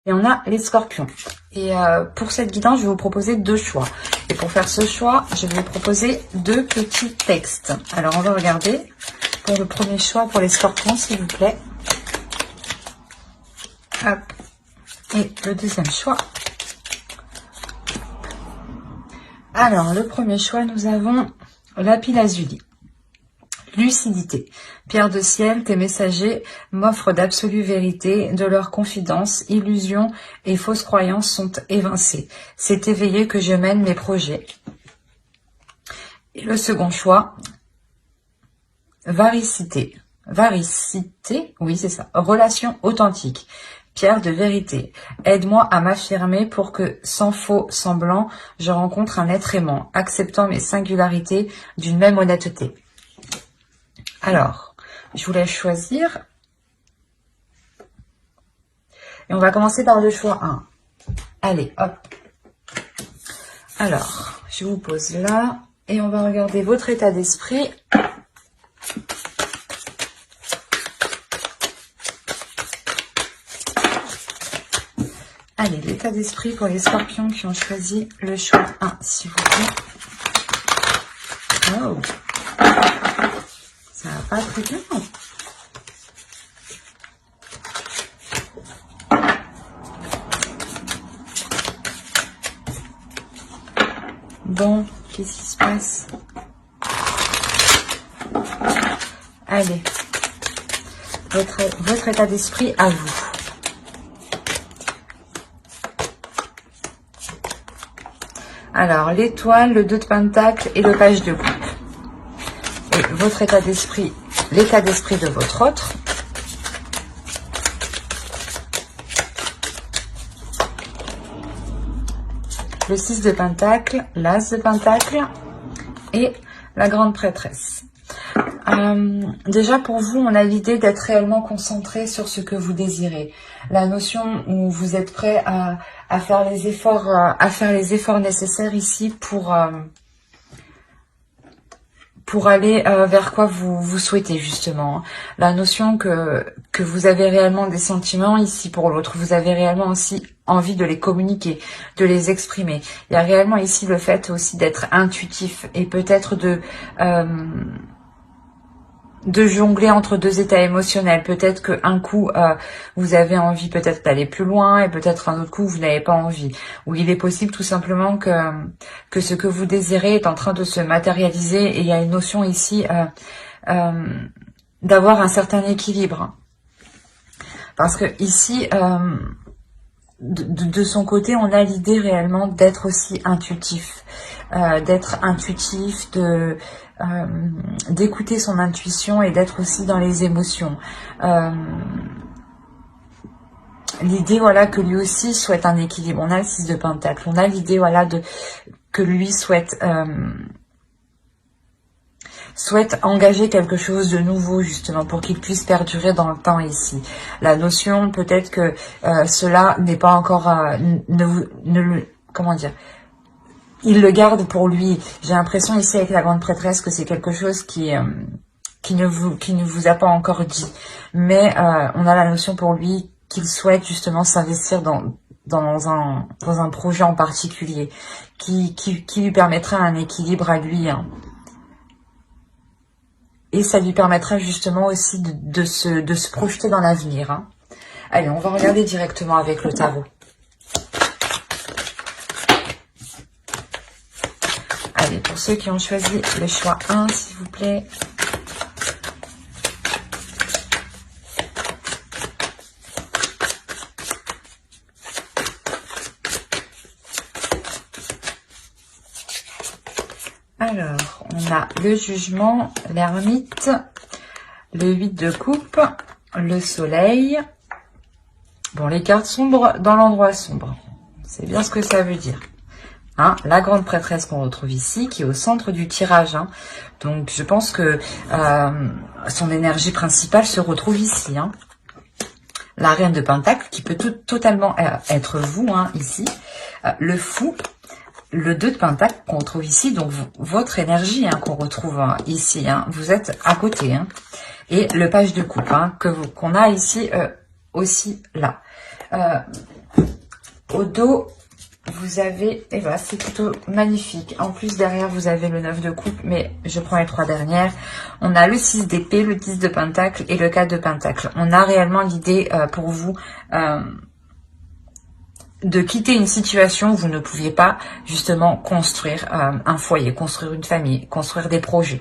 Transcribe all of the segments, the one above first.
Et on a les scorpions. Et pour cette guidance, je vais vous proposer deux choix. Et pour faire ce choix, je vais vous proposer deux petits textes. Alors, on va regarder pour le premier choix pour les scorpions, s'il vous plaît. Hop. Et le deuxième choix. Alors, le premier choix, nous avons lapis lazuli. Lucidité. Pierre de ciel, tes messagers m'offrent d'absolues vérités, de leurs confidences, illusions et fausses croyances sont évincées. C'est éveillé que je mène mes projets. Et le second choix, varicité. Varicité, oui c'est ça. Relation authentique. Pierre de vérité. Aide-moi à m'affirmer pour que, sans faux semblant, je rencontre un être aimant, acceptant mes singularités d'une même honnêteté. Alors, je vous laisse choisir. Et on va commencer par le choix 1. Allez, hop. Alors, je vous pose là. Et on va regarder votre état d'esprit. Allez, l'état d'esprit pour les scorpions qui ont choisi le choix 1, s'il vous plaît. Oh, ça va pas très bien. Bon, qu'est-ce qui se passe? Allez, votre état d'esprit à vous. Alors, l'étoile, le 2 de pentacle et le page de coupe. Et votre état d'esprit, l'état d'esprit de votre autre. Le 6 de pentacle, l'as de pentacle et la grande prêtresse. Déjà pour vous, on a l'idée d'être réellement concentré sur ce que vous désirez. La notion où vous êtes prêt à faire les efforts nécessaires ici pour aller vers quoi vous souhaitez justement. La notion que vous avez réellement des sentiments ici pour l'autre. Vous avez réellement aussi envie de les communiquer, de les exprimer. Il y a réellement ici le fait aussi d'être intuitif et peut-être de jongler entre deux états émotionnels. Peut-être qu'un coup, vous avez envie peut-être d'aller plus loin et peut-être un autre coup, vous n'avez pas envie. Ou il est possible tout simplement que ce que vous désirez est en train de se matérialiser et il y a une notion ici d'avoir un certain équilibre. Parce que ici, de son côté, on a l'idée réellement d'être aussi intuitif. D'écouter son intuition et d'être aussi dans les émotions. L'idée, voilà, que lui aussi souhaite un équilibre. On a le 6 de pentacle. On a l'idée, voilà, que lui souhaite engager quelque chose de nouveau, justement, pour qu'il puisse perdurer dans le temps ici. La notion, peut-être que cela n'est pas encore... comment dire ? Il le garde pour lui. J'ai l'impression ici avec la grande prêtresse que c'est quelque chose qui ne vous a pas encore dit. Mais on a la notion pour lui qu'il souhaite justement s'investir dans un projet en particulier qui lui permettra un équilibre à lui. Hein. Et ça lui permettra justement aussi de se projeter dans l'avenir. Hein. Allez, on va regarder directement avec le tarot. Allez, pour ceux qui ont choisi le choix 1, s'il vous plaît. Alors, on a le jugement, l'ermite, le 8 de coupe, le soleil. Bon, les cartes sombres dans l'endroit sombre. C'est bien ce que ça veut dire. Hein, la grande prêtresse qu'on retrouve ici, qui est au centre du tirage. Hein. Donc, je pense que son énergie principale se retrouve ici. Hein. La reine de pentacle, qui peut totalement être vous, hein, ici. Le fou, le 2 de pentacle qu'on retrouve ici. Donc, votre énergie hein, qu'on retrouve ici. Hein. Vous êtes à côté. Hein. Et le page de coupe hein, qu'on a ici aussi là. Au dos, vous avez, et voilà, c'est plutôt magnifique. En plus, derrière, vous avez le 9 de coupe, mais je prends les 3 dernières. On a le 6 d'épée, le 10 de pentacle et le 4 de pentacle. On a réellement l'idée pour vous de quitter une situation où vous ne pouviez pas justement construire un foyer, construire une famille, construire des projets.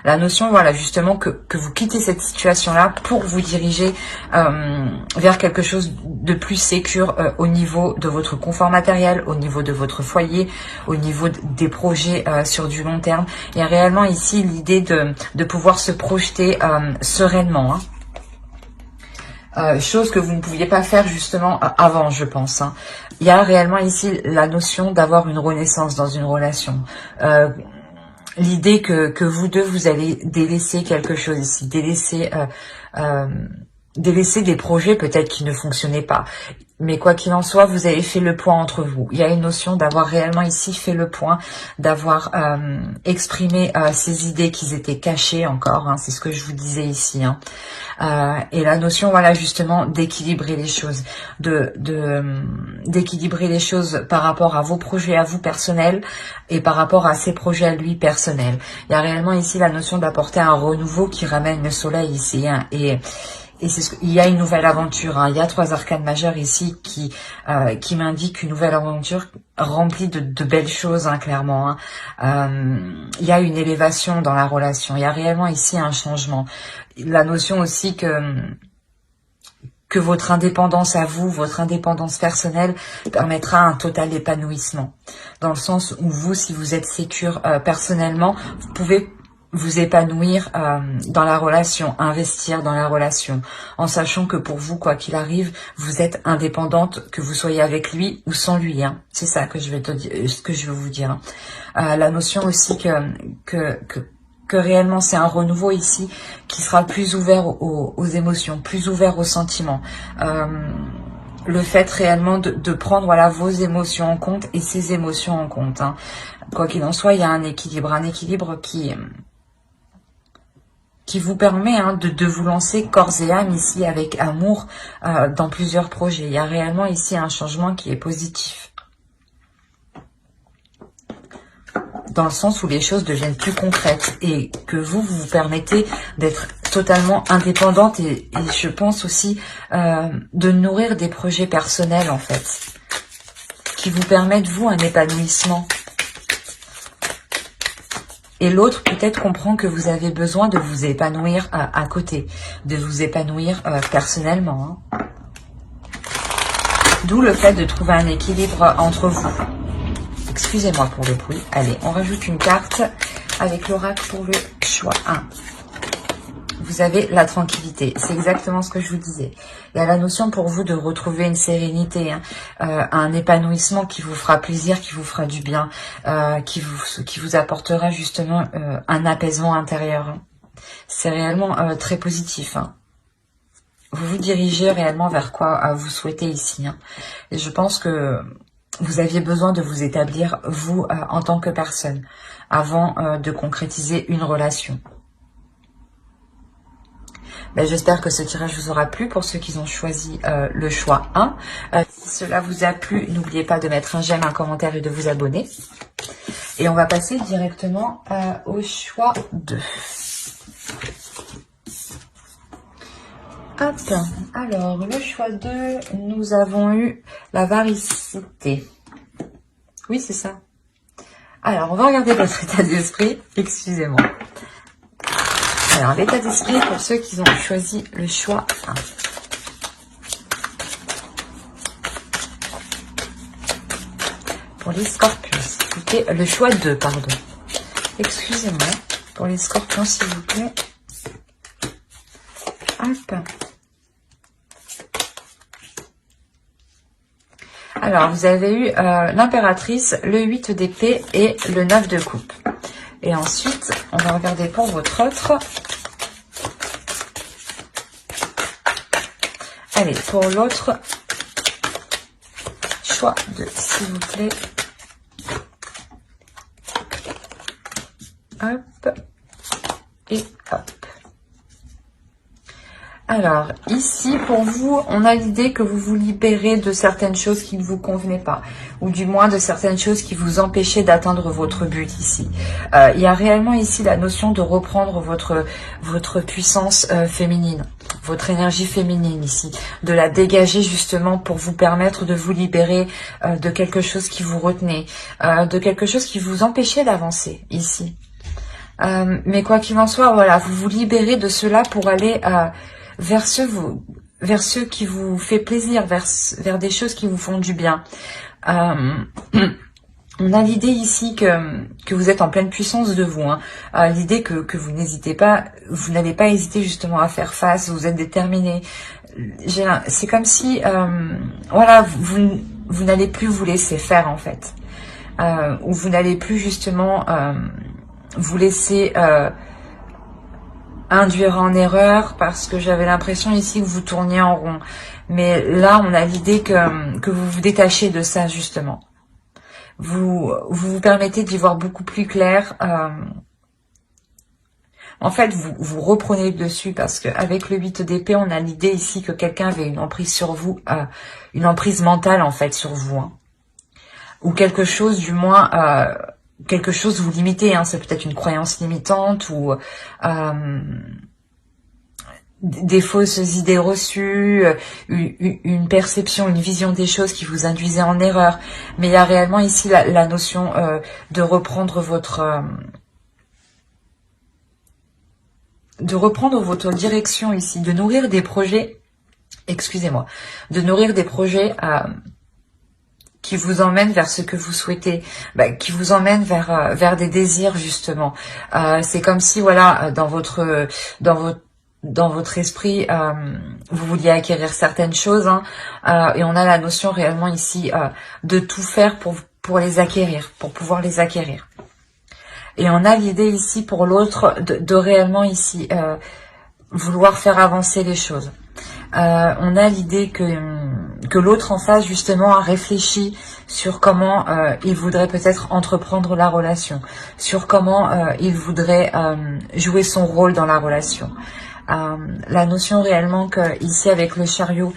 La notion, voilà, justement, que vous quittez cette situation-là pour vous diriger vers quelque chose de plus sécure au niveau de votre confort matériel, au niveau de votre foyer, au niveau des projets sur du long terme. Il y a réellement ici l'idée de pouvoir se projeter sereinement, hein. Chose que vous ne pouviez pas faire justement avant, je pense, hein. Il y a réellement ici la notion d'avoir une renaissance dans une relation. L'idée que vous deux, vous allez délaisser quelque chose ici, délaisser des projets peut-être qui ne fonctionnaient pas. Mais quoi qu'il en soit, vous avez fait le point entre vous. Il y a une notion d'avoir réellement ici fait le point, d'avoir exprimé ces idées qui étaient cachées encore, hein, c'est ce que je vous disais ici, hein. Et la notion, voilà, justement, d'équilibrer les choses, d'équilibrer les choses par rapport à vos projets à vous personnels et par rapport à ses projets à lui personnels. Il y a réellement ici la notion d'apporter un renouveau qui ramène le soleil ici, hein, et il y a une nouvelle aventure, hein. Il y a 3 arcanes majeures ici qui m'indiquent une nouvelle aventure remplie de belles choses, hein, clairement, hein. Il y a une élévation dans la relation. Il y a réellement ici un changement. La notion aussi que votre indépendance à vous, votre indépendance personnelle permettra un total épanouissement. Dans le sens où vous, si vous êtes sécure personnellement, vous pouvez vous épanouir dans la relation, investir dans la relation, en sachant que pour vous, quoi qu'il arrive, vous êtes indépendante, que vous soyez avec lui ou sans lui, hein. C'est ça que je vais ce que je veux vous dire, hein. La notion aussi que réellement c'est un renouveau ici qui sera plus ouvert aux émotions, plus ouvert aux sentiments. Le fait réellement de prendre, voilà, vos émotions en compte et ses émotions en compte, hein. Quoi qu'il en soit, il y a un équilibre qui vous permet, hein, de vous lancer corps et âme ici avec amour dans plusieurs projets. Il y a réellement ici un changement qui est positif. Dans le sens où les choses deviennent plus concrètes et que vous permettez d'être totalement indépendante et je pense aussi de nourrir des projets personnels, en fait, qui vous permettent, vous, un épanouissement. Et l'autre peut-être comprend que vous avez besoin de vous épanouir à côté, de vous épanouir personnellement, hein. D'où le fait de trouver un équilibre entre vous. Excusez-moi pour le bruit. Allez, on rajoute une carte avec l'oracle pour le choix 1. Vous avez la tranquillité. C'est exactement ce que je vous disais. Il y a la notion pour vous de retrouver une sérénité, hein, un épanouissement qui vous fera plaisir, qui vous fera du bien, qui vous apportera justement un apaisement intérieur, hein. C'est réellement très positif, hein. Vous vous dirigez réellement vers quoi vous souhaitez ici, hein. Et je pense que vous aviez besoin de vous établir, vous, en tant que personne, avant de concrétiser une relation. Ben, j'espère que ce tirage vous aura plu pour ceux qui ont choisi le choix 1. Si cela vous a plu, n'oubliez pas de mettre un j'aime, un commentaire et de vous abonner. Et on va passer directement au choix 2. Hop, alors le choix 2, nous avons eu la varicité. Oui, c'est ça. Alors, on va regarder votre état d'esprit. Excusez-moi. Alors, l'état d'esprit pour ceux qui ont choisi le choix 1. Pour les scorpions, c'était le choix 2, pardon. Excusez-moi. Pour les scorpions, s'il vous plaît. Hop. Alors, vous avez eu l'impératrice, le 8 d'épée et le 9 de coupe. Et ensuite, on va regarder pour votre autre. Allez, pour l'autre, choix 2, s'il vous plaît. Hop. Et hop. Alors, ici, pour vous, on a l'idée que vous vous libérez de certaines choses qui ne vous convenaient pas, ou du moins de certaines choses qui vous empêchaient d'atteindre votre but ici. Il y a réellement ici la notion de reprendre votre puissance féminine, votre énergie féminine ici, de la dégager justement pour vous permettre de vous libérer de quelque chose qui vous retenait, de quelque chose qui vous empêchait d'avancer ici. Mais quoi qu'il en soit, voilà, vous vous libérez de cela pour aller vers ce qui vous fait plaisir, vers des choses qui vous font du bien. On a l'idée ici que vous êtes en pleine puissance de vous, hein. L'idée que vous n'hésitez pas, vous n'allez pas hésiter justement à faire face, vous êtes déterminé. C'est comme si, voilà, vous n'allez plus vous laisser faire en fait, ou vous n'allez plus justement vous laisser induire en erreur, parce que j'avais l'impression ici que vous tourniez en rond. Mais là, on a l'idée que vous vous détachez de ça, justement. Vous permettez d'y voir beaucoup plus clair. En fait, vous reprenez le dessus, parce qu'avec le 8 d'épée, on a l'idée ici que quelqu'un avait une emprise sur vous, une emprise mentale, en fait, sur vous. Hein. Ou quelque chose, du moins... quelque chose vous limitez, hein, c'est peut-être une croyance limitante ou des fausses idées reçues, une perception, une vision des choses qui vous induisait en erreur. Mais il y a réellement ici la notion de reprendre votre direction ici, de nourrir des projets, excusez-moi, de nourrir des projets qui vous emmène vers ce que vous souhaitez, qui vous emmène vers des désirs justement. C'est comme si voilà, dans votre esprit, vous vouliez acquérir certaines choses, hein, et on a la notion réellement ici de tout faire pour les acquérir, pour pouvoir les acquérir. Et on a l'idée ici pour l'autre de réellement ici vouloir faire avancer les choses. On a l'idée que l'autre en face justement a réfléchi sur comment il voudrait peut-être entreprendre la relation, sur comment il voudrait jouer son rôle dans la relation. La notion réellement que ici avec le chariot,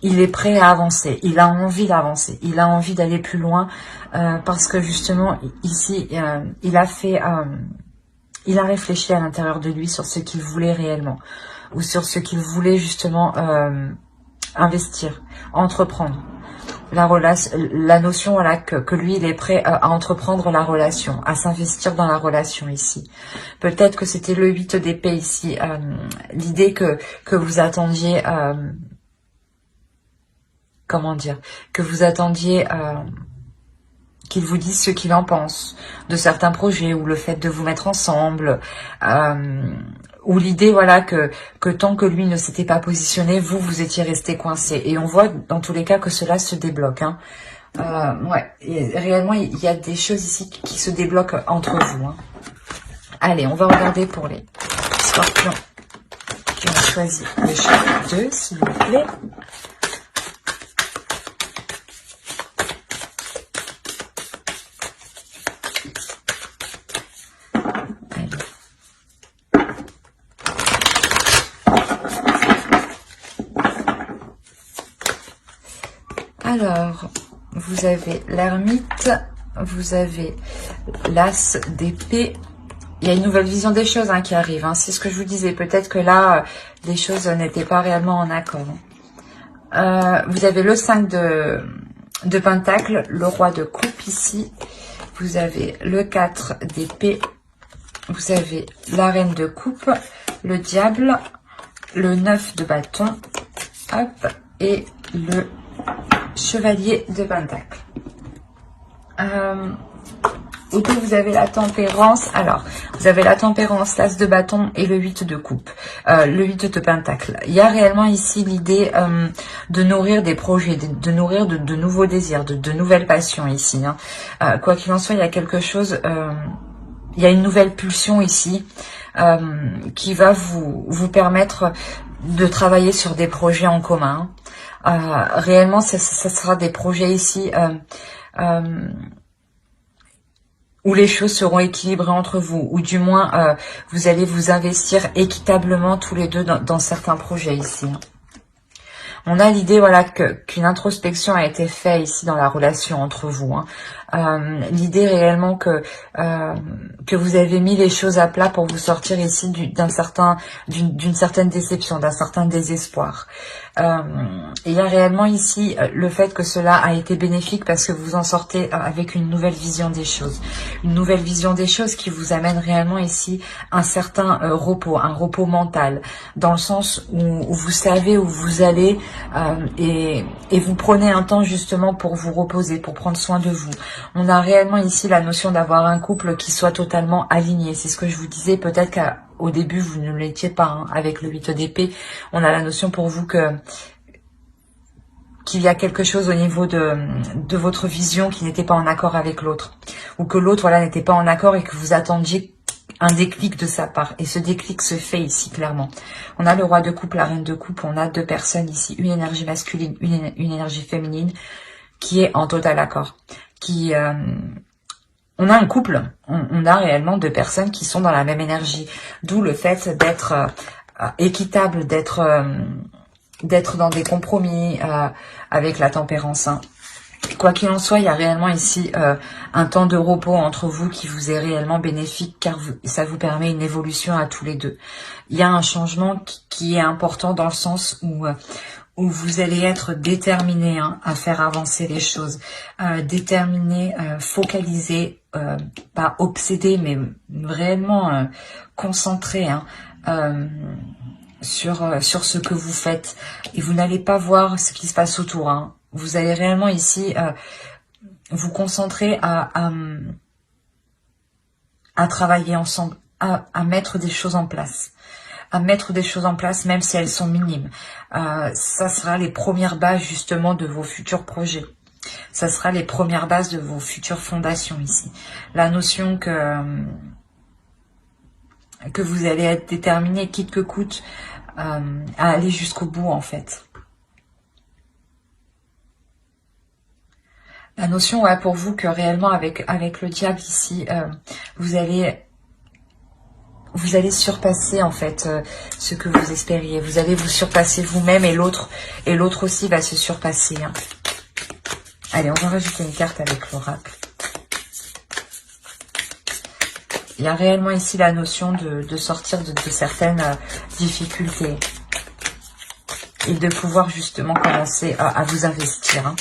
il est prêt à avancer, il a envie d'avancer, il a envie d'aller plus loin, parce que justement ici il a réfléchi à l'intérieur de lui sur ce qu'il voulait réellement, ou sur ce qu'il voulait justement investir, entreprendre. La notion voilà, que lui, il est prêt à entreprendre la relation, à s'investir dans la relation ici. Peut-être que c'était le 8 d'épée ici, l'idée que vous attendiez, comment dire, que vous attendiez... qu'il vous dise ce qu'il en pense de certains projets, ou le fait de vous mettre ensemble, ou l'idée voilà que tant que lui ne s'était pas positionné, vous étiez resté coincé. Et on voit dans tous les cas que cela se débloque. Hein. Ouais, et réellement il y a des choses ici qui se débloquent entre vous. Hein. Allez, on va regarder pour les scorpions qui ont choisi le chiffre 2, s'il vous plaît. Alors, vous avez l'ermite, vous avez l'as d'épée. Il y a une nouvelle vision des choses hein, qui arrive. Hein. C'est ce que je vous disais. Peut-être que là, les choses n'étaient pas réellement en accord. Vous avez le 5 de pentacle, le roi de coupe ici. Vous avez le 4 d'épée. Vous avez la reine de coupe, le diable, le 9 de bâton, hop, et le chevalier de pentacle. Autour, vous avez la tempérance. Alors, vous avez la tempérance, l'as de bâton et le 8 de coupe, le 8 de pentacle. Il y a réellement ici l'idée de nourrir des projets, de nourrir de nouveaux désirs, de nouvelles passions ici. Hein. Quoi qu'il en soit, il y a quelque chose, il y a une nouvelle pulsion ici qui va vous permettre de travailler sur des projets en commun. Réellement, ça sera des projets ici où les choses seront équilibrées entre vous, ou du moins vous allez vous investir équitablement tous les deux dans certains projets ici. On a l'idée, voilà, qu'une introspection a été faite ici dans la relation entre vous. L'idée réellement que vous avez mis les choses à plat pour vous sortir ici d'une certaine déception, d'un certain désespoir. Il y a réellement ici le fait que cela a été bénéfique parce que vous en sortez avec une nouvelle vision des choses. Une nouvelle vision des choses qui vous amène réellement ici un certain repos, un repos mental, dans le sens où vous savez où vous allez et vous prenez un temps justement pour vous reposer, pour prendre soin de vous. On a réellement ici la notion d'avoir un couple qui soit totalement aligné. C'est ce que je vous disais, peut-être qu'au début vous ne l'étiez pas, hein, avec le 8 d'épée. On a la notion pour vous qu'il y a quelque chose au niveau de votre vision qui n'était pas en accord avec l'autre. Ou que l'autre, voilà, n'était pas en accord et que vous attendiez un déclic de sa part. Et ce déclic se fait ici, clairement. On a le roi de coupe, la reine de coupe. On a deux personnes ici. Une énergie masculine, une énergie féminine qui est en total accord. On a un couple. On a réellement deux personnes qui sont dans la même énergie. D'où le fait d'être équitable, d'être dans des compromis avec la tempérance. Hein. Quoi qu'il en soit, il y a réellement ici un temps de repos entre vous qui vous est réellement bénéfique car ça vous permet une évolution à tous les deux. Il y a un changement qui est important dans le sens où vous allez être déterminé, hein, à faire avancer les choses. Déterminé, focalisé, pas obsédé, mais réellement concentré, hein, sur ce que vous faites. Et vous n'allez pas voir ce qui se passe autour. Hein. Vous allez réellement ici vous concentrer à travailler ensemble, à mettre des choses en place. À mettre des choses en place, même si elles sont minimes. Ça sera les premières bases justement de vos futurs projets. Ça sera les premières bases de vos futures fondations ici. La notion que vous allez être déterminé, quitte que coûte, à aller jusqu'au bout en fait. La notion, ouais, pour vous que réellement avec le diable ici, vous allez surpasser en fait ce que vous espériez. Vous allez vous surpasser vous-même et l'autre aussi va se surpasser. Hein. Allez, on va rajouter une carte avec l'oracle. Il y a réellement ici la notion de sortir de certaines difficultés et de pouvoir justement commencer à vous investir. Hein.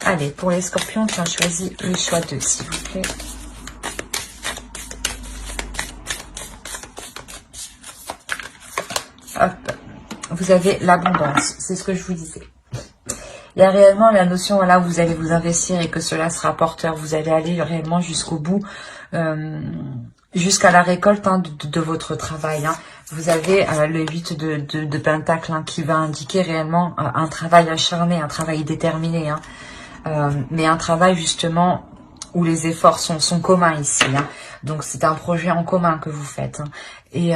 Allez, pour les scorpions, tiens, choisis le choix 2, s'il vous plaît. Hop, vous avez l'abondance, c'est ce que je vous disais. Il y a réellement la notion, là, où vous allez vous investir et que cela sera porteur. Vous allez aller réellement jusqu'au bout, jusqu'à la récolte, hein, de votre travail. Hein. Vous avez le 8 de Pentacle, hein, qui va indiquer réellement un travail acharné, un travail déterminé. Hein. Mais un travail justement où les efforts sont communs ici. Hein. Donc c'est un projet en commun que vous faites. Hein. Et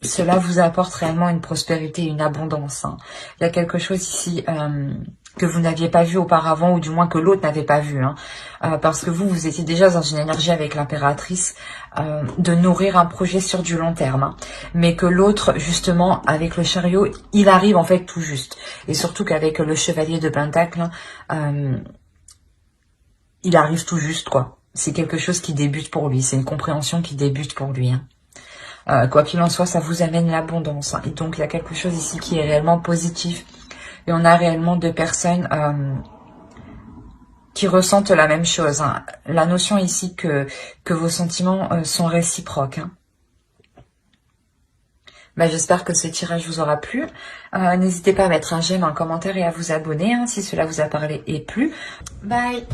cela vous apporte réellement une prospérité, une abondance. Hein. Il y a quelque chose ici que vous n'aviez pas vu auparavant, ou du moins que l'autre n'avait pas vu. Hein. Parce que vous étiez déjà dans une énergie avec l'impératrice de nourrir un projet sur du long terme. Hein. Mais que l'autre, justement, avec le chariot, il arrive en fait tout juste. Et surtout qu'avec le chevalier de Pentacle, il arrive tout juste, quoi. C'est quelque chose qui débute pour lui. C'est une compréhension qui débute pour lui. Hein. Quoi qu'il en soit, ça vous amène l'abondance. Hein. Et donc, il y a quelque chose ici qui est réellement positif. Et on a réellement deux personnes qui ressentent la même chose. Hein. La notion ici que vos sentiments sont réciproques. Hein. J'espère que ce tirage vous aura plu. N'hésitez pas à mettre un j'aime, un commentaire et à vous abonner, hein, si cela vous a parlé et plu. Bye!